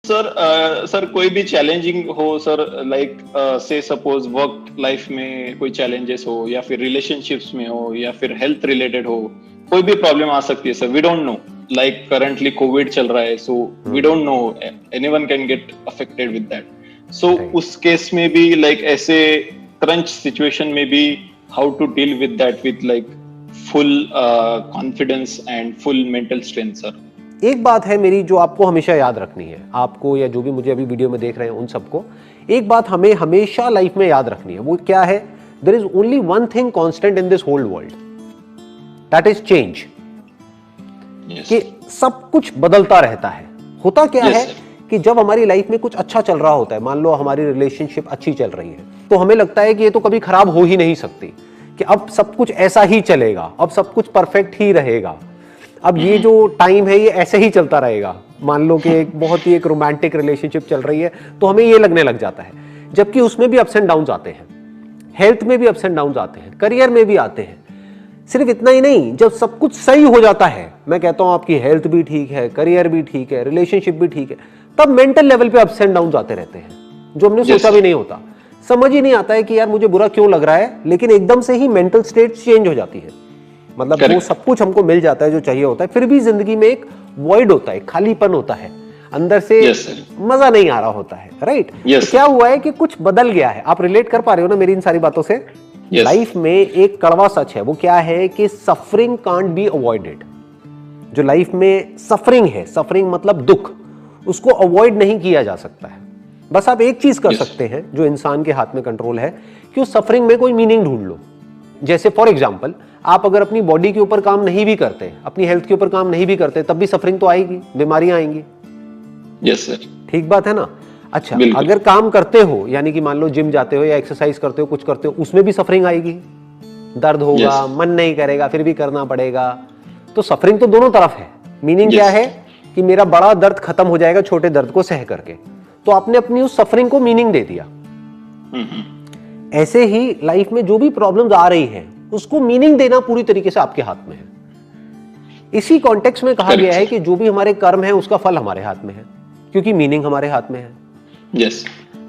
Sir कोई भी challenging हो सर, लाइक से सपोज वर्क लाइफ में कोई चैलेंजेस हो, या फिर रिलेशनशिप्स में हो, या फिर हेल्थ रिलेटेड हो, कोई भी प्रॉब्लम आ सकती है sir. We don't know, like currently COVID चल रहा है, so we don't know, anyone can get affected with that. So उस केस में भी लाइक ऐसे क्रंच सिचुएशन में भी how to deal with that with like full confidence and full mental strength sir. एक बात है मेरी जो आपको हमेशा याद रखनी है, आपको या जो भी मुझे अभी वीडियो में देख रहे हैं उन सबको, एक बात हमें हमेशा लाइफ में याद रखनी है। वो क्या है? There is only one thing constant in this whole world, that is change. कि सब कुछ बदलता रहता है। होता क्या है कि जब हमारी लाइफ में कुछ अच्छा चल रहा होता है, मान लो हमारी रिलेशनशिप अच्छी चल रही है, तो हमें लगता है कि ये तो कभी खराब हो ही नहीं सकती, कि अब सब कुछ ऐसा ही चलेगा, अब सब कुछ परफेक्ट ही रहेगा, अब ये जो टाइम है ये ऐसे ही चलता रहेगा। मान लो कि एक बहुत ही एक रोमांटिक रिलेशनशिप चल रही है, तो हमें ये लगने लग जाता है, जबकि उसमें भी अप्स एंड डाउन्स आते हैं, हेल्थ में भी अप्स एंड डाउन्स आते हैं, करियर में भी आते हैं। सिर्फ इतना ही नहीं, जब सब कुछ सही हो जाता है, मैं कहता हूं आपकी हेल्थ भी ठीक है, करियर भी ठीक है, रिलेशनशिप भी ठीक है, तब मेंटल लेवल पे अप्स एंड डाउन्स आते रहते हैं, जो हमने सोचा भी नहीं होता। समझ ही नहीं आता है कि यार मुझे बुरा क्यों लग रहा है, लेकिन एकदम से ही मेंटल स्टेट चेंज हो जाती है। मतलब वो सब कुछ हमको मिल जाता है जो चाहिए होता है, फिर भी जिंदगी में एक वॉइड होता है, खालीपन होता है, अंदर से मजा नहीं आ रहा होता है, राइट? तो क्या हुआ है कि कुछ बदल गया है। आप रिलेट कर पा रहे हो ना मेरी इन सारी बातों से? लाइफ में एक कड़वा सच है, वो क्या है कि सफरिंग कांट बी अवॉइडेड। जो लाइफ में सफरिंग है, सफरिंग मतलब दुख, उसको अवॉइड नहीं किया जा सकता है। बस आप एक चीज कर सकते हैं जो इंसान के हाथ में कंट्रोल है, कि उस सफरिंग में कोई मीनिंग ढूंढ लो। जैसे फॉर एग्जाम्पल, आप अगर अपनी बॉडी के ऊपर काम नहीं भी करते, अपनी हेल्थ के ऊपर काम नहीं भी करते, तब भी सफरिंग तो आएगी, बीमारियां आएंगी। यस सर, ठीक बात है ना? अच्छा, अगर काम करते हो, यानी कि मान लो जिम जाते हो या एक्सरसाइज करते हो, कुछ करते हो, उसमें भी सफरिंग आएगी, दर्द होगा, मन नहीं करेगा, फिर भी करना पड़ेगा। तो सफरिंग तो दोनों तरफ है। मीनिंग क्या है कि मेरा बड़ा दर्द खत्म हो जाएगा छोटे दर्द को सह करके, तो आपने अपनी उस सफरिंग को मीनिंग दे दिया। ऐसे ही लाइफ में जो भी प्रॉब्लम्स आ रही हैं, उसको मीनिंग देना पूरी तरीके से आपके हाथ में है। इसी कॉन्टेक्स्ट में कहा गया है कि जो भी हमारे कर्म है उसका फल हमारे हाथ में है, क्योंकि मीनिंग हमारे हाथ में है। yes.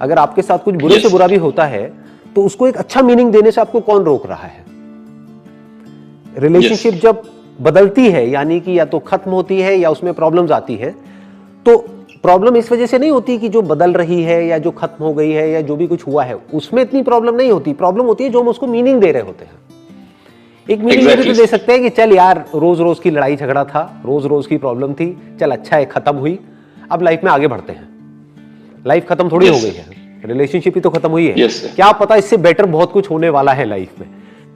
अगर आपके साथ कुछ बुरे से बुरा भी होता है, तो उसको एक अच्छा मीनिंग देने से आपको कौन रोक रहा है? रिलेशनशिप जब बदलती है, यानी कि या तो खत्म होती है या उसमें प्रॉब्लम्स आती है, तो प्रॉब्लम इस वजह से नहीं होती कि जो बदल रही है या जो खत्म हो गई है या जो भी कुछ हुआ है उसमें इतनी प्रॉब्लम नहीं होती। प्रॉब्लम होती है जो हम उसको मीनिंग दे रहे होते हैं। एक मीनिंग भी तो दे सकते हैं कि चल यार, रोज रोज की लड़ाई झगड़ा था, रोज रोज की प्रॉब्लम थी, चल अच्छा है खत्म हुई, अब लाइफ में आगे बढ़ते हैं। लाइफ खत्म थोड़ी हो गई है, रिलेशनशिप ही तो खत्म हुई है। क्या पता इससे बेटर बहुत कुछ होने वाला है लाइफ में।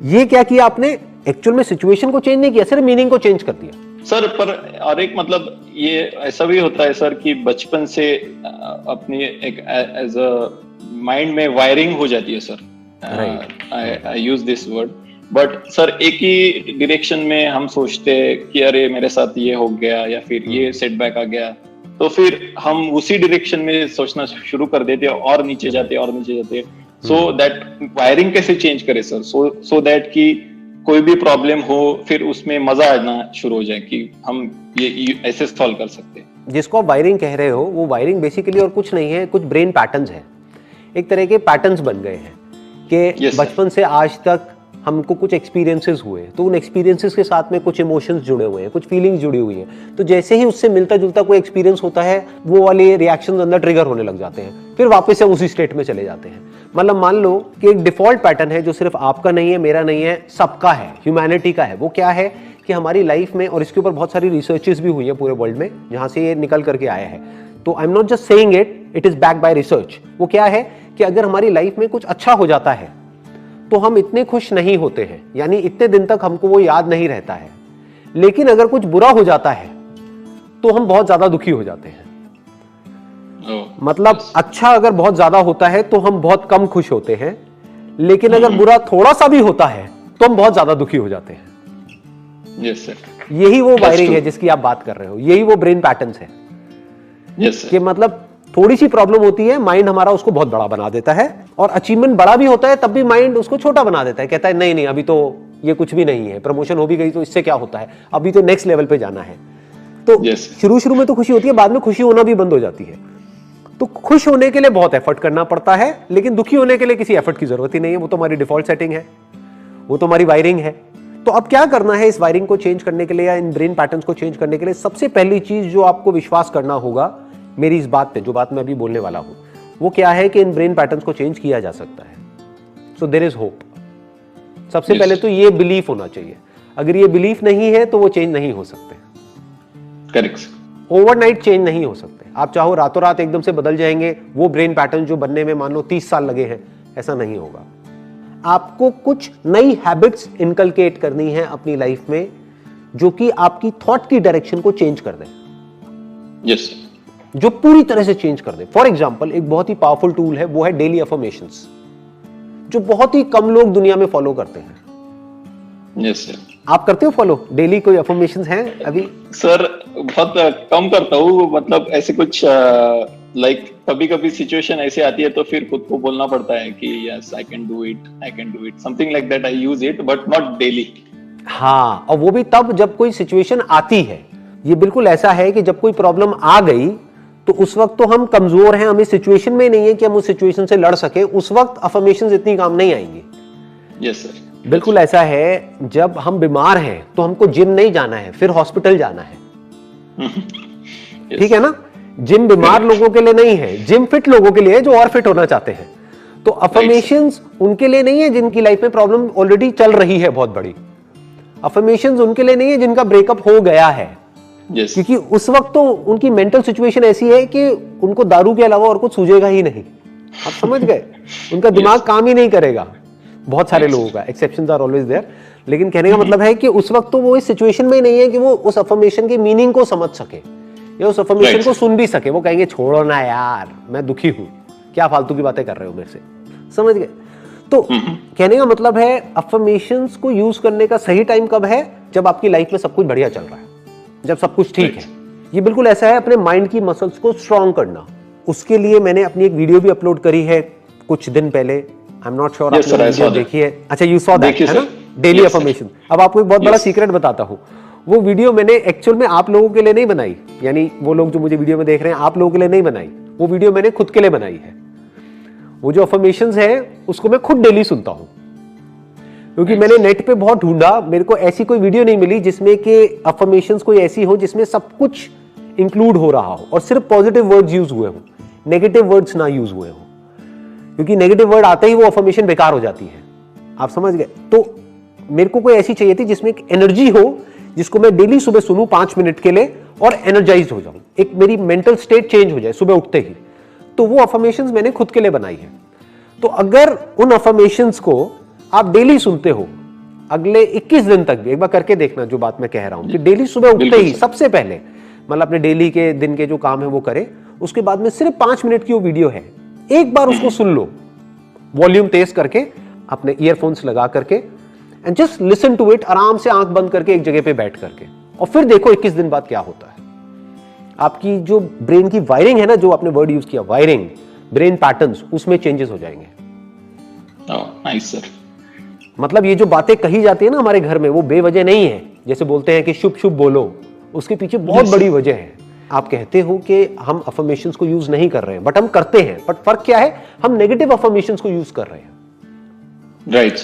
ये क्या किया आपने? एक्चुअल में सिचुएशन को चेंज नहीं किया, सिर्फ मीनिंग को चेंज कर दिया सर। पर और एक मतलब ये ऐसा भी होता है सर कि बचपन से अपनी एक एज अ माइंड में वायरिंग हो जाती है sir. I use this word, but sir एक ही डायरेक्शन में हम सोचते हैं कि अरे मेरे साथ ये हो गया या फिर ये सेटबैक आ गया, तो फिर हम उसी डायरेक्शन में सोचना शुरू कर देते हैं और नीचे जाते हैं और नीचे जाते हैं। सो दैट वायरिंग कैसे चेंज करे सर, सो दैट कि कोई भी प्रॉब्लम हो फिर उसमें मजा आना शुरू हो जाए कि हम ये ऐसे सॉल्व कर सकते हैं। जिसको आप वायरिंग कह रहे हो, वो वायरिंग बेसिकली और कुछ नहीं है, कुछ ब्रेन पैटर्न्स हैं। एक तरह के पैटर्न्स बन गए हैं कि बचपन से आज तक हमको कुछ एक्सपीरियंसेस हुए, तो उन एक्सपीरियंसेस के साथ में कुछ इमोशंस जुड़े हुए हैं, कुछ फीलिंग्स जुड़ी हुई हैं। तो जैसे ही उससे मिलता जुलता कोई एक्सपीरियंस होता है, वो वाले रिएक्शंस अंदर ट्रिगर होने लग जाते हैं, फिर वापस से उसी स्टेट में चले जाते हैं। मतलब मान लो कि एक डिफॉल्ट पैटर्न है जो सिर्फ आपका नहीं है, मेरा नहीं है, सबका है, ह्यूमैनिटी का है। वो क्या है कि हमारी लाइफ में, और इसके ऊपर बहुत सारी रिसर्चेस भी हुई है पूरे वर्ल्ड में जहां से ये निकल करके आया है, तो I am not just saying it, it is backed by research. वो क्या है कि अगर हमारी लाइफ में कुछ अच्छा हो जाता है तो हम इतने खुश नहीं होते हैं, यानी इतने दिन तक हमको वो याद नहीं रहता है। लेकिन अगर कुछ बुरा हो जाता है तो हम बहुत ज्यादा दुखी हो जाते हैं। मतलब अच्छा अगर बहुत ज्यादा होता है तो हम बहुत कम खुश होते हैं, लेकिन अगर बुरा थोड़ा सा भी होता है तो हम बहुत ज्यादा दुखी हो जाते हैं। यस सर, यही वो वायरिंग है जिसकी आप बात कर रहे हो, यही वो ब्रेन पैटर्न्स है। यस कि मतलब थोड़ी सी प्रॉब्लम होती है, माइंड हमारा उसको बहुत बड़ा बना देता है, और अचीवमेंट बड़ा भी होता है तब भी माइंड उसको छोटा बना देता है। कहता है नहीं नहीं, अभी तो ये कुछ भी नहीं है, प्रमोशन हो भी गई तो इससे क्या होता है, अभी तो नेक्स्ट लेवल पे जाना है। तो शुरू शुरू में तो खुशी होती है, बाद में खुशी होना भी बंद हो जाती है। तो खुश होने के लिए बहुत एफर्ट करना पड़ता है, लेकिन दुखी होने के लिए किसी एफर्ट की जरूरत ही नहीं है, वो तो हमारी डिफॉल्ट सेटिंग है, वो तो हमारी वायरिंग है। तो अब क्या करना है इस वायरिंग को चेंज करने के लिए या इन ब्रेन पैटर्न्स को चेंज करने के लिए? सबसे पहली चीज जो आपको विश्वास करना होगा मेरी इस बात पे, जो बात मैं अभी बोलने वाला हूं, वो क्या है कि इन ब्रेन पैटर्न्स को चेंज किया जा सकता है। So there is hope. सबसे पहले तो ये बिलीफ होना चाहिए। अगर ये बिलीफ नहीं है तो वो चेंज नहीं हो सकते। करेक्ट। ओवरनाइट चेंज नहीं हो सकते। आप चाहो रातों रात एकदम से बदल जाएंगे, वो ब्रेन पैटर्न जो बनने में मान लो 30 साल लगे हैं, ऐसा नहीं होगा। आपको कुछ नई हैबिट्स इनकलकेट करनी है अपनी लाइफ में, जो कि आपकी थॉट की डायरेक्शन को चेंज कर दे। यस। जो पूरी तरह से चेंज कर दे। फॉर एग्जाम्पल, एक बहुत ही पावरफुल टूल है, वो है डेली अफर्मेशंस, जो बहुत ही कम लोग दुनिया में फॉलो करते हैं। Yes sir. आप करते हो फॉलो डेली? कोई अफर्मेशंस हैं अभी? सर बहुत कम करता हूँ, मतलब ऐसे कुछ लाइक कभी कभी सिचुएशन ऐसे आती है तो फिर खुद को बोलना पड़ता है कि yes I can do it, something like that. I use it but not daily. हाँ, और वो भी तब जब कोई सिचुएशन आती है। ये बिल्कुल ऐसा है कि जब कोई प्रॉब्लम आ गई तो उस वक्त तो हम कमजोर हैं, हमें सिचुएशन में नहीं है कि हम उस सिचुएशन से लड़ सके, उस वक्त अफर्मेशंस इतनी काम नहीं आएंगी। Yes sir. बिल्कुल ऐसा है, जब हम बीमार हैं तो हमको जिम नहीं जाना है, फिर हॉस्पिटल जाना है। ठीक है ना? जिम बीमार लोगों के लिए नहीं है, जिम फिट लोगों के लिए है जो और फिट होना चाहते हैं। तो अफर्मेशंस उनके लिए नहीं है जिनकी लाइफ में प्रॉब्लम ऑलरेडी चल रही है बहुत बड़ी। अफर्मेशंस उनके लिए नहीं है जिनका ब्रेकअप हो गया है। Yes. क्योंकि उस वक्त तो उनकी मेंटल सिचुएशन ऐसी है कि उनको दारू के अलावा और कुछ सूझेगा ही नहीं। आप समझ गए? उनका दिमाग काम ही नहीं करेगा। बहुत सारे लोगों का, एक्सेप्शंस आर ऑलवेज देयर, लेकिन कहने का मतलब है कि उस वक्त तो वो इस सिचुएशन में ही नहीं है कि वो उस अफर्मेशन के मीनिंग को समझ सके या उस अफर्मेशन को सुन भी सके। वो कहेंगे छोड़ो ना यार, मैं दुखी हूं, क्या फालतू की बातें कर रहे हो मेरे से। समझ गए? तो कहने का मतलब है अफर्मेशंस को यूज करने का सही टाइम कब है? जब आपकी लाइफ में सब कुछ बढ़िया चल रहा है, जब सब कुछ ठीक है। ये बिल्कुल ऐसा है अपने माइंड की मसल्स को स्ट्रॉन्ग करना। उसके लिए मैंने अपनी एक वीडियो भी अपलोड करी है कुछ दिन पहले। आई एम नॉट श्योर आपने वीडियो देखी है? अच्छा, यू सॉ दैट, है ना? Daily affirmation. अब आपको एक बहुत बड़ा सीक्रेट बताता हूं। वो वीडियो मैंने एक्चुअल में आप लोगों के लिए नहीं बनाई, यानी वो लोग जो मुझे वीडियो में देख रहे हैं आप लोगों के लिए नहीं बनाई। वो वीडियो मैंने खुद के लिए बनाई है। वो जो अफर्मेशंस है उसको मैं खुद डेली सुनता हूं, क्योंकि मैंने नेट पे बहुत ढूंढा, मेरे को ऐसी कोई वीडियो नहीं मिली जिसमें कि अफर्मेशंस कोई ऐसी हो जिसमें सब कुछ इंक्लूड हो रहा हो और सिर्फ पॉजिटिव वर्ड्स यूज हुए हो, नेगेटिव वर्ड्स ना यूज हुए हो। क्योंकि नेगेटिव वर्ड आते ही वो अफर्मेशन बेकार हो जाती है। आप समझ गए? तो मेरे को कोई ऐसी चाहिए थी जिसमें एक एनर्जी हो, जिसको मैं डेली सुबह सुनूं 5 मिनट के लिए और एनर्जाइज हो जाऊं, एक मेरी मेंटल स्टेट चेंज हो जाए सुबह उठते ही। तो वो अफर्मेशंस मैंने खुद के लिए बनाई है। तो अगर उन अफर्मेशंस को आप डेली सुनते हो अगले 21 दिन तक भी, एक बार करके देखना जो बात मैं कह रहा हूं, कि डेली सुबह उठते ही सबसे पहले मतलब अपने डेली के दिन के जो काम है वो करे, उसके बाद में सिर्फ 5 मिनट की वो वीडियो है, एक बार उसको सुन लो वॉल्यूम तेज करके, अपने ईयरफोन्स लगा करके, and just listen to it, आराम से आंख बंद करके एक जगह पे बैठ करके, और फिर देखो 21 दिन बाद क्या होता है। आपकी जो ब्रेन की वायरिंग है ना, जो आपने वर्ड यूज किया वायरिंग, ब्रेन पैटर्न्स, उसमें चेंजेस हो जाएंगे। Nice sir. मतलब ये जो बातें कही जाती है ना हमारे घर में, वो बेवजह नहीं है। जैसे बोलते हैं कि शुभ शुभ बोलो, उसके पीछे बहुत बड़ी वजह है। आप कहते हो कि हम अफर्मेशंस को यूज नहीं कर रहे हैं, बट हम करते हैं। बट फर्क क्या है? हम नेगेटिव अफर्मेशंस को यूज कर रहे हैं। राइट।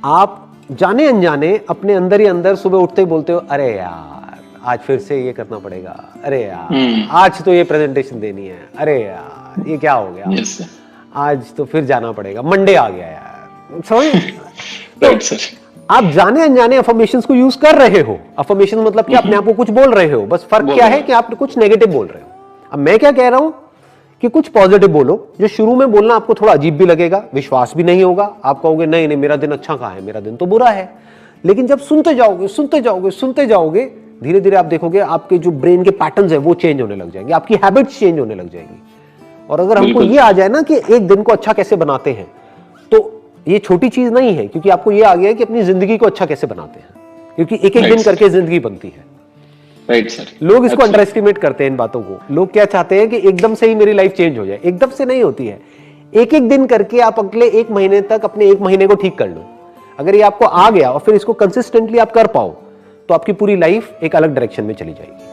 आप जाने अनजाने अपने अंदर ही अंदर सुबह उठते ही बोलते हो, अरे यार आज फिर से ये करना पड़ेगा, अरे यार आज तो ये प्रेजेंटेशन देनी है, अरे यार ये क्या हो गया, आज तो फिर जाना पड़ेगा, मंडे आ गया यार। सॉरी, आप जाने अनजाने अफर्मेशंस को यूज कर रहे हो। अफर्मेशन मतलब कि अपने आप को कुछ बोल रहे हो, बस फर्क क्या है कि आप कुछ नेगेटिव बोल रहे हो। अब मैं क्या कह रहा हूं कि कुछ पॉजिटिव बोलो। जो शुरू में बोलना आपको थोड़ा अजीब भी लगेगा, विश्वास भी नहीं होगा, आप कहोगे नहीं नहीं मेरा दिन अच्छा कहां है, मेरा दिन तो बुरा है। लेकिन जब सुनते जाओगे सुनते जाओगे सुनते जाओगे, धीरे धीरे आप देखोगे आपके जो ब्रेन के पैटर्न्स है वो चेंज होने लग जाएंगे, आपकी हैबिट्स चेंज होने लग जाएंगी। और अगर हमको ये आ जाए ना कि एक दिन को अच्छा कैसे बनाते हैं, तो ये छोटी चीज नहीं है, क्योंकि आपको ये आ गया है कि अपनी जिंदगी को अच्छा कैसे बनाते हैं, क्योंकि एक एक दिन करके जिंदगी बनती है। Right sir. लोग इसको अंडर एस्टिमेट करते हैं इन बातों को। लोग क्या चाहते हैं कि एकदम से ही मेरी लाइफ चेंज हो जाए। एकदम से नहीं होती है, एक एक दिन करके आप अगले 1 महीने तक अपने 1 महीने को ठीक कर लो। अगर ये आपको आ गया और फिर इसको कंसिस्टेंटली आप कर पाओ, तो आपकी पूरी लाइफ एक अलग डायरेक्शन में चली जाएगी।